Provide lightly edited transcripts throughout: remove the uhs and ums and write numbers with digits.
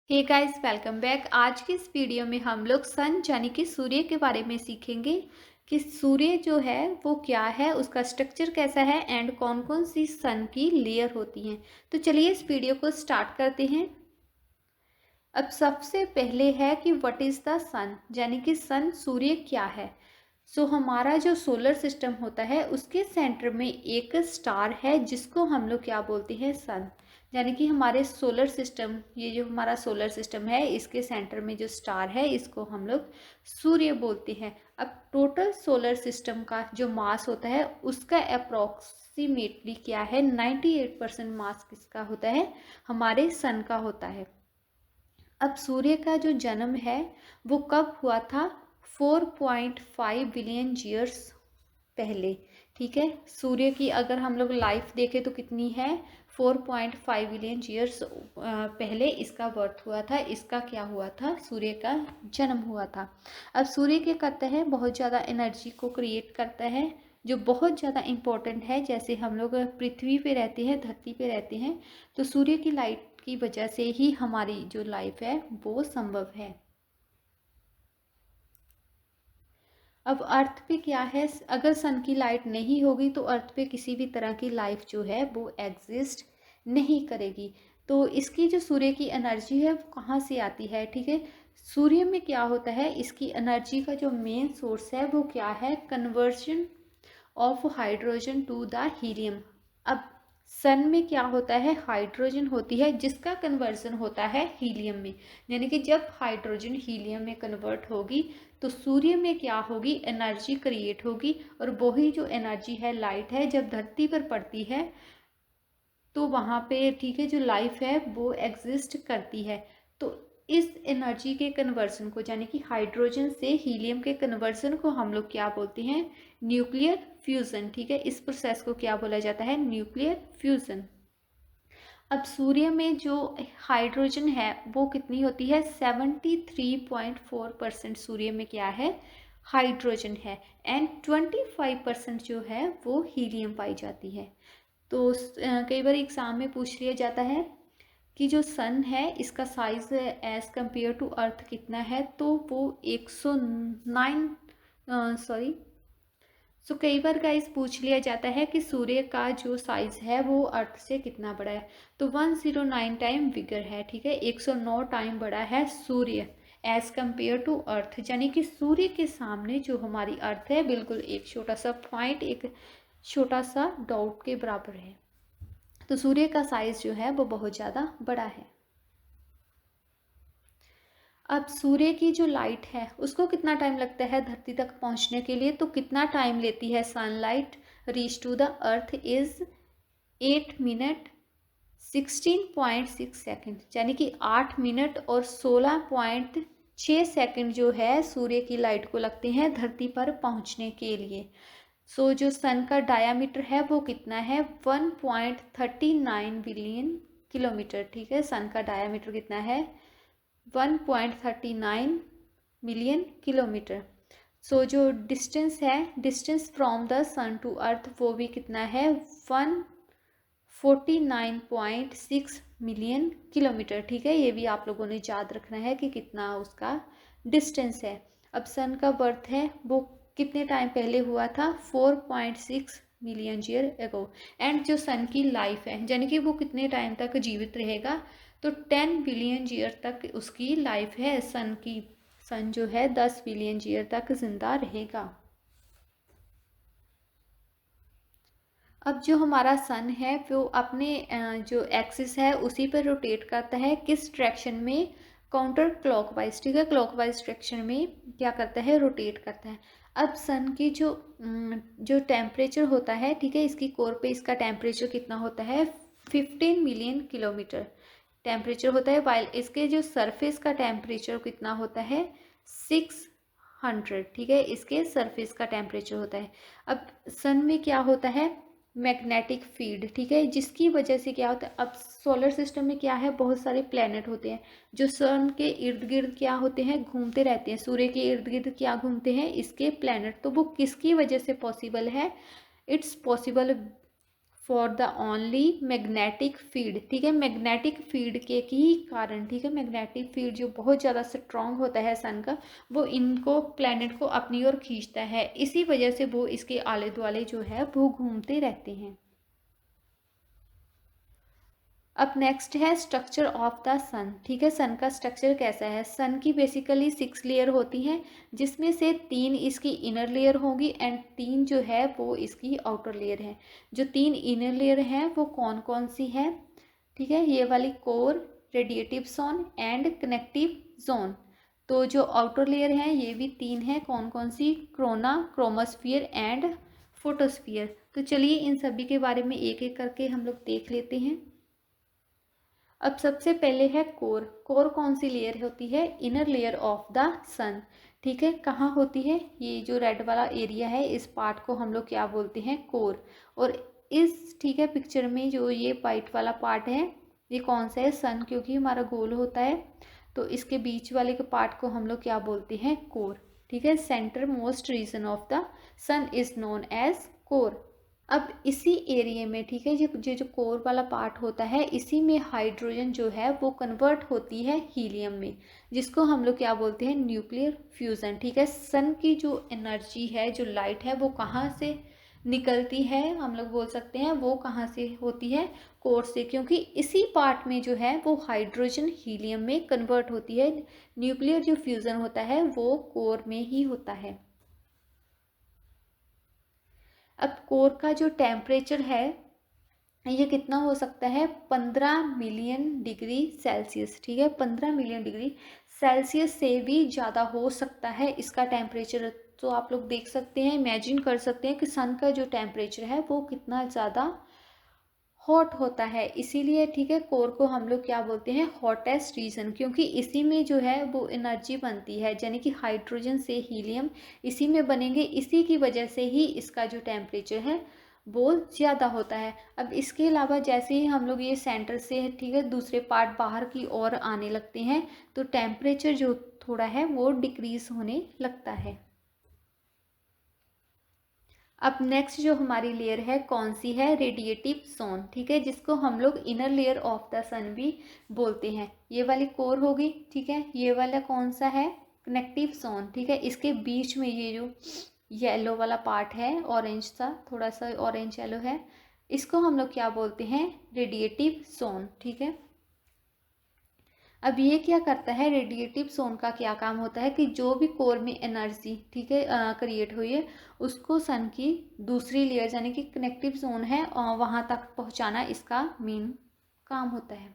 Hey guys, welcome back. आज की इस वीडियो में हम लोग सन यानी कि सूर्य के बारे में सीखेंगे कि सूर्य जो है वो क्या है, उसका स्ट्रक्चर कैसा है एंड कौन कौन सी सन की लेयर होती हैं। तो चलिए इस वीडियो को स्टार्ट करते हैं। अब सबसे पहले है कि व्हाट इज़ द सन, यानी कि सन सूर्य क्या है। हमारा जो सोलर सिस्टम होता है उसके सेंटर में एक स्टार है जिसको हम लोग क्या बोलते हैं, सन। यानी कि हमारे सोलर सिस्टम, ये जो हमारा सोलर सिस्टम है इसके सेंटर में जो स्टार है इसको हम लोग सूर्य बोलते हैं। अब टोटल सोलर सिस्टम का जो मास होता है उसका अप्रोक्सीमेटली क्या है, 98% मास किसका होता है, हमारे सन का होता है। अब सूर्य का जो जन्म है वो कब हुआ था, 4.5 बिलियन ईयर्स पहले। ठीक है, सूर्य की अगर हम लोग लाइफ देखें तो कितनी है, 4.5 बिलियन ईयर्स पहले इसका बर्थ हुआ था, इसका क्या हुआ था, सूर्य का जन्म हुआ था। अब सूर्य क्या करता है, बहुत ज़्यादा एनर्जी को क्रिएट करता है जो बहुत ज़्यादा इम्पोर्टेंट है। जैसे हम लोग पृथ्वी पे रहते हैं, धरती पे रहते हैं, तो सूर्य की लाइट की वजह से ही हमारी जो लाइफ है वो संभव है। अब अर्थ पे क्या है, अगर सन की लाइट नहीं होगी तो अर्थ पे किसी भी तरह की लाइफ जो है वो एग्जिस्ट नहीं करेगी। तो इसकी जो सूर्य की एनर्जी है वो कहाँ से आती है, ठीक है। सूर्य में क्या होता है, इसकी एनर्जी का जो मेन सोर्स है वो क्या है, conversion of hydrogen to the helium. अब सन में क्या होता है, हाइड्रोजन होती है जिसका कन्वर्जन होता है हीलियम में। यानी कि जब हाइड्रोजन हीलियम में कन्वर्ट होगी तो सूर्य में क्या होगी, एनर्जी क्रिएट होगी, और वही जो एनर्जी है, लाइट है, जब धरती पर पड़ती है तो वहाँ पे, ठीक है, जो लाइफ है वो एग्जिस्ट करती है। तो इस एनर्जी के कन्वर्सन को, यानी कि हाइड्रोजन से हीलियम के कन्वर्सन को हम लोग क्या बोलते हैं, न्यूक्लियर फ्यूजन। ठीक है, इस प्रोसेस को क्या बोला जाता है, न्यूक्लियर फ्यूजन। अब सूर्य में जो हाइड्रोजन है वो कितनी होती है, 73.4% सूर्य में क्या है, हाइड्रोजन है, एंड 25% जो है वो हीलियम पाई जाती है। तो कई बार एग्जाम में पूछ लिया जाता है कि जो सन है इसका size as compare to earth कितना है, तो वो 109 सॉरी कई बार गाइस पूछ लिया जाता है कि सूर्य का जो साइज है वो अर्थ से कितना बड़ा है, तो 109 टाइम बिगर है। ठीक है, 109 टाइम बड़ा है सूर्य एज कंपेयर टू अर्थ, यानी कि सूर्य के सामने जो हमारी अर्थ है बिल्कुल एक छोटा सा पॉइंट, एक छोटा सा डॉट के बराबर है। तो सूर्य का साइज जो है वो बहुत ज़्यादा बड़ा है। अब सूर्य की जो लाइट है उसको कितना टाइम लगता है धरती तक पहुंचने के लिए, तो कितना टाइम लेती है sunlight reach to the earth is 8 minute 16.6 second, यानी कि 8 मिनट और 16.6 सेकेंड जो है सूर्य की लाइट को लगते हैं धरती पर पहुंचने के लिए। जो सन का डायामीटर है वो कितना है, 1.39 बिलियन किलोमीटर। ठीक है, सन का डायामीटर कितना है, 1.39 मिलियन किलोमीटर। जो डिस्टेंस है, distance from the sun to earth, वो भी कितना है, 149.6 मिलियन किलोमीटर। ठीक है, ये भी आप लोगों ने याद रखना है कि कितना उसका डिस्टेंस है। अब सन का बर्थ है वो कितने टाइम पहले हुआ था, 4.6 मिलियन ईयर एगो। एंड जो सन की लाइफ है, यानी कि वो कितने टाइम तक जीवित रहेगा, तो 10 बिलियन ईयर तक उसकी लाइफ है सन की। सन जो है 10 बिलियन ईयर तक जिंदा रहेगा। अब जो हमारा सन है वो अपने जो एक्सिस है उसी पर रोटेट करता है, किस डायरेक्शन में, काउंटर क्लॉकवाइज। ठीक है, क्लॉकवाइज डायरेक्शन में क्या करता है, रोटेट करता है। अब सन की जो टेम्परेचर होता है, ठीक है, इसकी कोर पे इसका टेम्परेचर कितना होता है, 15 मिलियन किलोमीटर टेम्परेचर होता है, वाइल इसके जो सरफेस का टेम्परेचर कितना होता है, 600। ठीक है, इसके सरफेस का टेम्परेचर होता है। अब सन में क्या होता है, मैग्नेटिक फील्ड। ठीक है, जिसकी वजह से क्या होता है, अब सोलर सिस्टम में क्या है, बहुत सारे प्लैनेट होते हैं जो सन के इर्द गिर्द क्या होते हैं, घूमते रहते हैं। सूर्य के इर्द गिर्द क्या घूमते हैं, इसके प्लैनेट। तो वो किसकी वजह से पॉसिबल है, it's possible for the only magnetic field, ठीक है, मैग्नेटिक फील्ड के ही कारण, ठीक है, मैग्नेटिक फील्ड जो बहुत ज़्यादा स्ट्रॉन्ग होता है सन का, वो इनको प्लैनेट को अपनी ओर खींचता है, इसी वजह से वो इसके आले दुआले जो है वो घूमते रहते हैं। अब नेक्स्ट है स्ट्रक्चर ऑफ द सन, ठीक है, सन का स्ट्रक्चर कैसा है। सन की बेसिकली 6 लेयर होती हैं, जिसमें से 3 इसकी इनर लेयर होगी एंड 3 जो है वो इसकी आउटर लेयर है। जो 3 इनर लेयर हैं वो कौन कौन सी है, ठीक है, ये वाली core, radiative zone and connective zone. तो जो आउटर लेयर हैं ये भी 3 हैं, कौन कौन सी, क्रोना, क्रोमोस्फियर एंड फोटोस्फियर। तो चलिए इन सभी के बारे में एक एक करके हम लोग देख लेते हैं। अब सबसे पहले है कोर। कोर कौन सी लेयर होती है, इनर लेयर ऑफ द सन, ठीक है, कहाँ होती है, ये जो रेड वाला एरिया है इस पार्ट को हम लोग क्या बोलते हैं, कोर। और इस, ठीक है, पिक्चर में जो ये वाइट वाला पार्ट है ये कौन सा है, सन, क्योंकि हमारा गोल होता है, तो इसके बीच वाले के पार्ट को हम लोग क्या बोलते हैं, कोर, ठीक है। Centre most region of the sun is known as core. अब इसी एरिया में, ठीक है, जो कोर वाला पार्ट होता है इसी में हाइड्रोजन जो है वो कन्वर्ट होती है हीलियम में, जिसको हम लोग क्या बोलते हैं, न्यूक्लियर फ्यूजन, ठीक है। सन की जो एनर्जी है, जो लाइट है, वो कहाँ से निकलती है, हम लोग बोल सकते हैं वो कहाँ से होती है, कोर से, क्योंकि इसी पार्ट में जो है वो हाइड्रोजन हीलियम में कन्वर्ट होती है। न्यूक्लियर जो फ्यूजन होता है वो कोर में ही होता है। अब कोर का जो टेम्परेचर है ये कितना हो सकता है, 15 मिलियन डिग्री सेल्सियस, ठीक है, 15 मिलियन डिग्री सेल्सियस से भी ज़्यादा हो सकता है इसका टेम्परेचर। तो आप लोग देख सकते हैं, इमेजिन कर सकते हैं कि सन का जो टेम्परेचर है वो कितना ज़्यादा हॉट होता है। इसीलिए, ठीक है, कोर को हम लोग क्या बोलते हैं, हॉटेस्ट रीजन, क्योंकि इसी में जो है वो एनर्जी बनती है, यानी कि हाइड्रोजन से हीलियम इसी में बनेंगे, इसी की वजह से ही इसका जो टेम्परेचर है वो ज़्यादा होता है। अब इसके अलावा जैसे ही हम लोग ये सेंटर से, ठीक है, दूसरे पार्ट बाहर की ओर आने लगते हैं तो टेम्परेचर जो थोड़ा है वो डिक्रीज होने लगता है। अब नेक्स्ट जो हमारी लेयर है कौन सी है, रेडिएटिव जोन, ठीक है, जिसको हम लोग inner layer of the sun भी बोलते हैं। ये वाली कोर होगी, ठीक है, ये वाला कौन सा है, कनेक्टिव जोन, ठीक है, इसके बीच में ये जो येलो वाला पार्ट है, ऑरेंज सा, थोड़ा सा ऑरेंज येलो है, इसको हम लोग क्या बोलते हैं, रेडिएटिव जोन, ठीक है। अब ये क्या करता है, रेडिएटिव जोन का क्या काम होता है कि जो भी कोर में एनर्जी, ठीक है, क्रिएट हुई है उसको सन की दूसरी लेयर यानी कि कनेक्टिव जोन है वहाँ तक पहुँचाना इसका मेन काम होता है।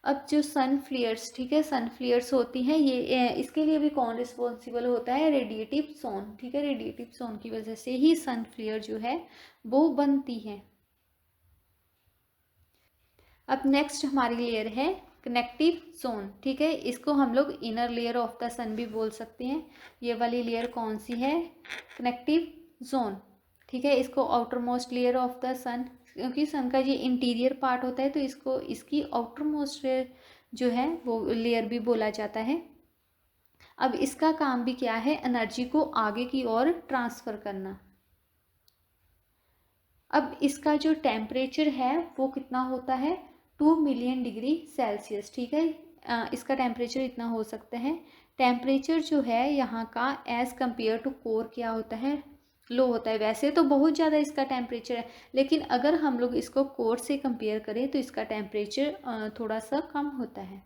अब जो सन फ्लेयर्स, ठीक है, सन फ्लेयर्स होती हैं ये, इसके लिए भी कौन रिस्पॉन्सिबल होता है, रेडिएटिव जोन, ठीक है, रेडिएटिव जोन की वजह से ही सन फ्लेयर जो है वो बनती है। अब नेक्स्ट हमारी लेयर है कनेक्टिव जोन, ठीक है, इसको हम लोग inner layer of the sun भी बोल सकते हैं। ये वाली लेयर कौन सी है, कनेक्टिव जोन, ठीक है, इसको outermost layer of the sun, क्योंकि सन का ये इंटीरियर पार्ट होता है तो इसको इसकी आउटर मोस्ट जो है वो लेयर भी बोला जाता है। अब इसका काम भी क्या है, एनर्जी को आगे की ओर ट्रांसफ़र करना। अब इसका जो टेम्परेचर है वो कितना होता है, 2 मिलियन डिग्री सेल्सियस, ठीक है, इसका टेम्परेचर इतना हो सकता है। टेम्परेचर जो है यहाँ का एज़ कम्पेयर टू कोर क्या होता है, लो होता है। वैसे तो बहुत ज़्यादा इसका टेम्परेचर है, लेकिन अगर हम लोग इसको कोर से कंपेयर करें तो इसका टेम्परेचर थोड़ा सा कम होता है।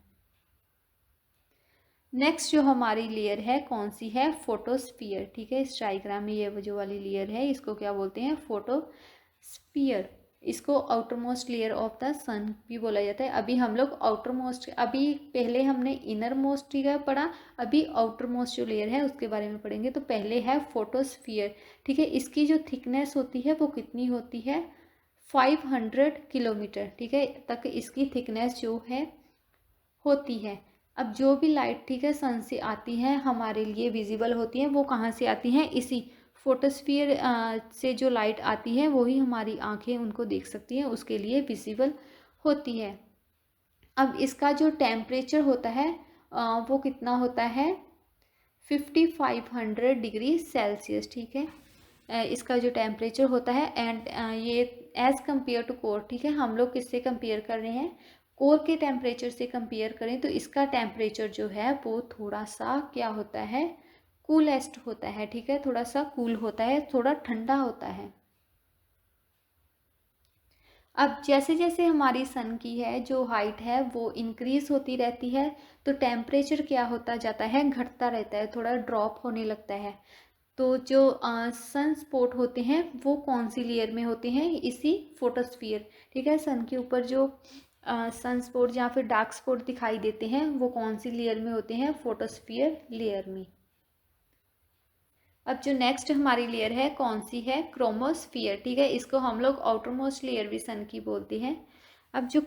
नेक्स्ट जो हमारी लेयर है कौन सी है, फोटोस्फीयर, ठीक है, इस डायग्राम में ये जो वाली लेयर है इसको क्या बोलते हैं, फोटोस्फीयर। इसको outermost layer of the sun भी बोला जाता है। अभी हम लोग आउटर मोस्ट, अभी पहले हमने इनर मोस्ट ठीक है पढ़ा, अभी आउटर मोस्ट जो लेयर है उसके बारे में पढ़ेंगे। तो पहले है फोटोस्फीयर, ठीक है, इसकी जो थिकनेस होती है वो कितनी होती है, 500 किलोमीटर, ठीक है, तक इसकी थिकनेस जो है होती है। अब जो भी लाइट, ठीक है, सन से आती है हमारे लिए विजिबल होती है, वो कहाँ से आती हैं, इसी फोटोस्फीयर से जो लाइट आती है वही हमारी आंखें उनको देख सकती हैं, उसके लिए विजिबल होती है। अब इसका जो टेम्परेचर होता है वो कितना होता है, 5500 डिग्री सेल्सियस, ठीक है। इसका जो टेम्परेचर होता है एंड ये एज़ कम्पेयर टू कोर, ठीक है, हम लोग किससे कंपेयर कर रहे हैं, कोर के टेम्परेचर से कंपेयर करें तो इसका टेम्परेचर जो है वो थोड़ा सा क्या होता है, कूलेस्ट होता है, ठीक है, थोड़ा सा कूल होता है, थोड़ा ठंडा होता है। अब जैसे जैसे हमारी सन की है जो हाइट है वो इंक्रीज होती रहती है, तो टेम्परेचर क्या होता जाता है, घटता रहता है, थोड़ा ड्रॉप होने लगता है। तो जो सन स्पॉट होते हैं वो कौन सी लेयर में होते हैं, इसी फोटोस्फीयर, ठीक है, सन के ऊपर जो सन स्पॉट या फिर डार्क स्पॉट दिखाई देते हैं वो कौन सी लेयर में होते हैं, फोटोस्फीयर लेयर में। अब जो नेक्स्ट हमारी लेयर है कौन सी है, क्रोमोस्फियर, ठीक है, इसको हम लोग आउटर मोस्ट लेयर भी सन की बोलते हैं। अब जो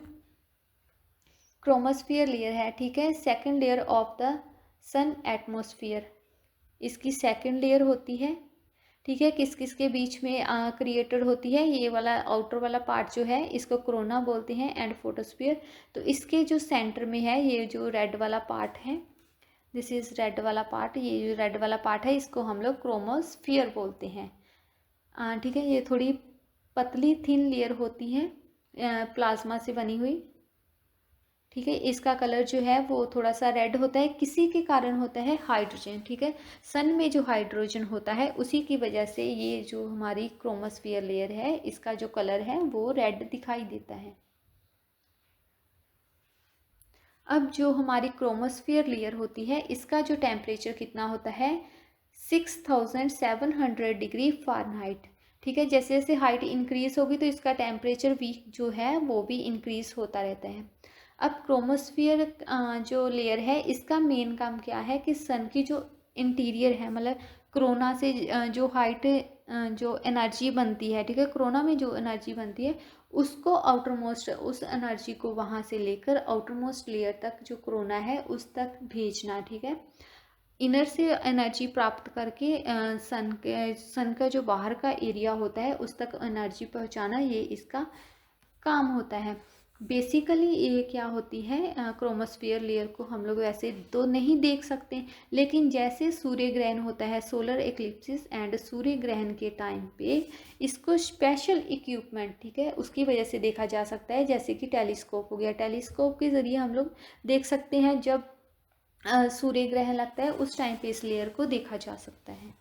क्रोमोस्फियर लेयर है, ठीक है, second layer of the sun atmosphere, इसकी सेकंड लेयर होती है, ठीक है, किस किस के बीच में क्रिएटेड होती है, ये वाला आउटर वाला पार्ट जो है इसको कोरोना बोलते हैं एंड फोटोस्फियर। तो इसके जो सेंटर में है ये जो रेड वाला पार्ट है, दिस इज रेड वाला पार्ट, ये जो रेड वाला पार्ट है इसको हम लोग क्रोमोस्फियर बोलते हैं, ठीक है। ये थोड़ी पतली थिन लेयर होती है प्लाज्मा से बनी हुई, ठीक है, इसका कलर जो है वो थोड़ा सा रेड होता है, किसी के कारण होता है हाइड्रोजन, ठीक है, सन में जो हाइड्रोजन होता है उसी की वजह से ये जो हमारी क्रोमोस्फियर लेयर है इसका जो कलर है वो रेड दिखाई देता है। अब जो हमारी क्रोमोस्फियर लेयर होती है इसका जो टेम्परेचर कितना होता है, 6700 डिग्री फ़ारेनहाइट, ठीक है। जैसे जैसे हाइट इंक्रीज होगी तो इसका टेम्परेचर भी जो है वो भी इंक्रीज होता रहता है। अब क्रोमोस्फियर जो लेयर है इसका मेन काम क्या है कि सन की जो इंटीरियर है, मतलब कोरोना से जो हाइट जो एनर्जी बनती है, ठीक है, कोरोना में जो एनर्जी बनती है उसको आउटर मोस्ट, उस एनर्जी को वहाँ से लेकर आउटर मोस्ट लेयर तक जो कोरोना है उस तक भेजना, ठीक है। इनर से एनर्जी प्राप्त करके सन का जो बाहर का एरिया होता है उस तक एनर्जी पहुँचाना, ये इसका काम होता है। बेसिकली ये क्या होती है, क्रोमोस्फियर लेयर को हम लोग वैसे तो नहीं देख सकते, लेकिन जैसे सूर्य ग्रहण होता है, सोलर एक्लिप्सिस एंड सूर्य ग्रहण के टाइम पे इसको स्पेशल इक्विपमेंट, ठीक है, उसकी वजह से देखा जा सकता है, जैसे कि टेलीस्कोप हो गया, टेलीस्कोप के ज़रिए हम लोग देख सकते हैं, जब सूर्य ग्रहण लगता है उस टाइम पे इस लेयर को देखा जा सकता है।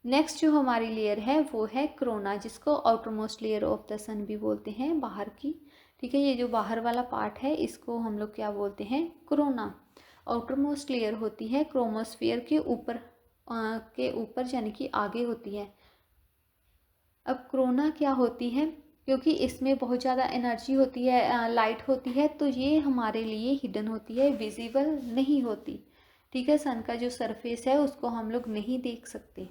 नेक्स्ट जो हमारी लेयर है वो है कोरोना, जिसको outermost layer of the sun भी बोलते हैं, बाहर की, ठीक है, ये जो बाहर वाला पार्ट है इसको हम लोग क्या बोलते हैं, कोरोना। आउटर मोस्ट लेयर होती है क्रोमोस्फियर के ऊपर यानी कि आगे होती है। अब कोरोना क्या होती है, क्योंकि इसमें बहुत ज़्यादा एनर्जी होती है, लाइट होती है, तो ये हमारे लिए हिडन होती है, विजिबल नहीं होती, ठीक है, सन का जो सरफेस है उसको हम लोग नहीं देख सकते।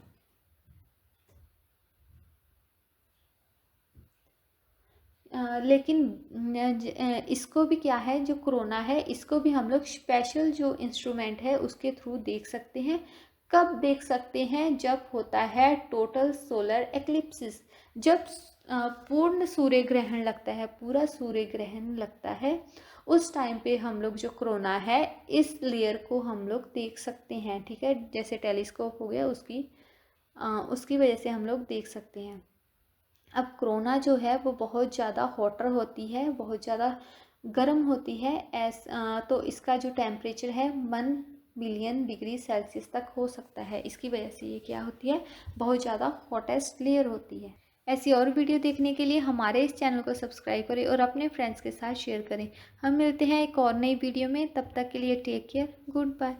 लेकिन इसको भी क्या है, जो कोरोना है इसको भी हम लोग स्पेशल जो इंस्ट्रूमेंट है उसके थ्रू देख सकते हैं। कब देख सकते हैं, जब होता है टोटल सोलर एक्लिप्सिस, जब पूर्ण सूर्य ग्रहण लगता है, पूरा सूर्य ग्रहण लगता है, उस टाइम पे हम लोग जो कोरोना है इस लेयर को हम लोग देख सकते हैं, ठीक है, जैसे टेलीस्कोप हो गया उसकी वजह से हम लोग देख सकते हैं। अब कोरोना जो है वो बहुत ज़्यादा हॉटर होती है, बहुत ज़्यादा गर्म होती है, तो इसका जो टेम्परेचर है 1 बिलियन डिग्री सेल्सियस तक हो सकता है, इसकी वजह से ये क्या होती है, बहुत ज़्यादा हॉटेस्ट लेयर होती है। ऐसी और वीडियो देखने के लिए हमारे इस चैनल को सब्सक्राइब करें और अपने फ्रेंड्स के साथ शेयर करें। हम मिलते हैं एक और नई वीडियो में, तब तक के लिए टेक केयर, गुड बाय।